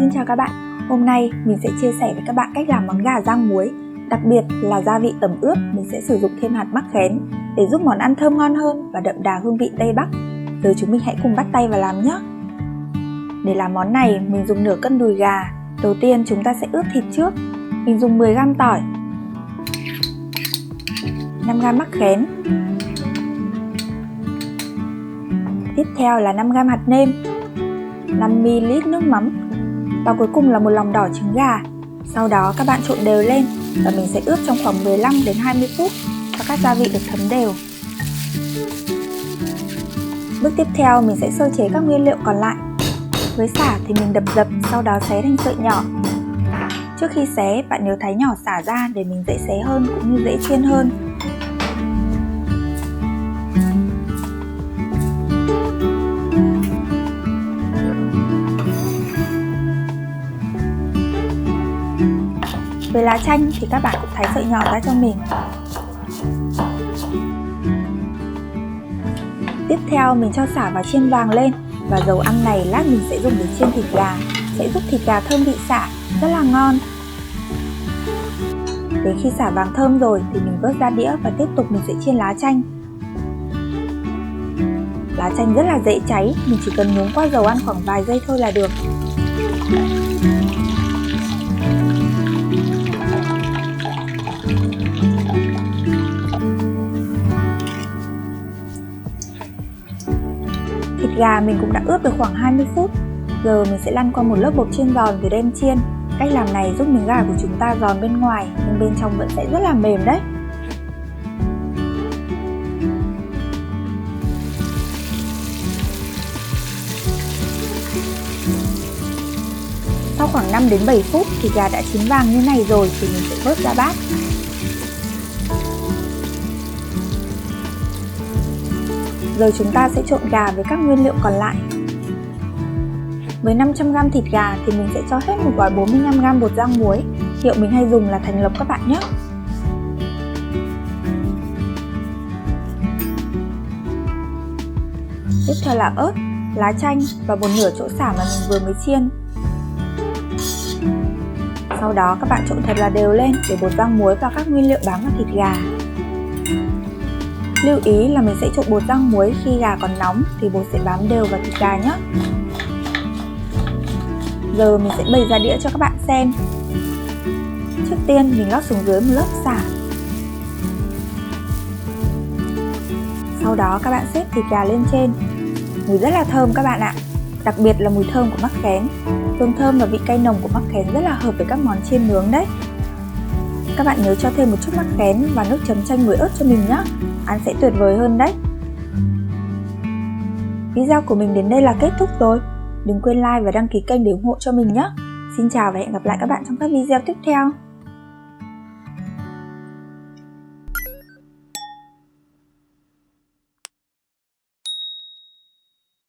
Xin chào các bạn, hôm nay mình sẽ chia sẻ với các bạn cách làm món gà rang muối. Đặc biệt là gia vị tẩm ướp, mình sẽ sử dụng thêm hạt mắc khén để giúp món ăn thơm ngon hơn và đậm đà hương vị Tây Bắc. Giờ chúng mình hãy cùng bắt tay vào làm nhé. Để làm món này, mình dùng nửa cân đùi gà. Đầu tiên chúng ta sẽ ướp thịt trước. Mình dùng 10g tỏi, 5g mắc khén. Tiếp theo là 5g hạt nêm, 5ml nước mắm và cuối cùng là một lòng đỏ trứng gà. Sau đó các bạn trộn đều lên và mình sẽ ướp trong khoảng 15 đến 20 phút cho các gia vị được thấm đều. Bước tiếp theo mình sẽ sơ chế các nguyên liệu còn lại. Với sả thì mình đập dập, sau đó xé thành sợi nhỏ. Trước khi xé, bạn nhớ thái nhỏ sả ra để mình dễ xé hơn cũng như dễ chiên hơn. Với lá chanh thì các bạn cũng thái sợi nhỏ ra cho mình. Tiếp theo mình cho sả vào chiên vàng lên và dầu ăn này lát mình sẽ dùng để chiên thịt gà, sẽ giúp thịt gà thơm vị sả, rất là ngon. Đến khi sả vàng thơm rồi thì mình vớt ra đĩa và tiếp tục mình sẽ chiên lá chanh. Lá chanh rất là dễ cháy, mình chỉ cần nhúng qua dầu ăn khoảng vài giây thôi là được. Thịt gà mình cũng đã ướp được khoảng 20 phút. Giờ mình sẽ lăn qua một lớp bột chiên giòn rồi đem chiên. Cách làm này giúp miếng gà của chúng ta giòn bên ngoài nhưng bên trong vẫn sẽ rất là mềm đấy. Sau khoảng 5 đến 7 phút thịt gà đã chín vàng như này rồi thì mình sẽ vớt ra bát. Giờ chúng ta sẽ trộn gà với các nguyên liệu còn lại. Với 500g thịt gà thì mình sẽ cho hết một gói 45g bột rang muối. Hiệu mình hay dùng là Thành Lộc các bạn nhé. Tiếp theo là ớt, lá chanh và một nửa chỗ sả mà mình vừa mới chiên. Sau đó các bạn trộn thật là đều lên để bột rang muối và các nguyên liệu bám vào thịt gà. Lưu ý là mình sẽ trộn bột rang muối khi gà còn nóng thì bột sẽ bám đều vào thịt gà nhé. Giờ mình sẽ bày ra đĩa cho các bạn xem. Trước tiên mình lót xuống dưới một lớp sả. Sau đó các bạn xếp thịt gà lên trên. Mùi rất là thơm các bạn ạ. Đặc biệt là mùi thơm của mắc khén. Hương thơm và vị cay nồng của mắc khén rất là hợp với các món chiên nướng đấy. Các bạn nhớ cho thêm một chút mắc khén và nước chấm chanh với ớt cho mình nhé. Ăn sẽ tuyệt vời hơn đấy. Video của mình đến đây là kết thúc rồi. Đừng quên like và đăng ký kênh để ủng hộ cho mình nhé. Xin chào và hẹn gặp lại các bạn trong các video tiếp theo.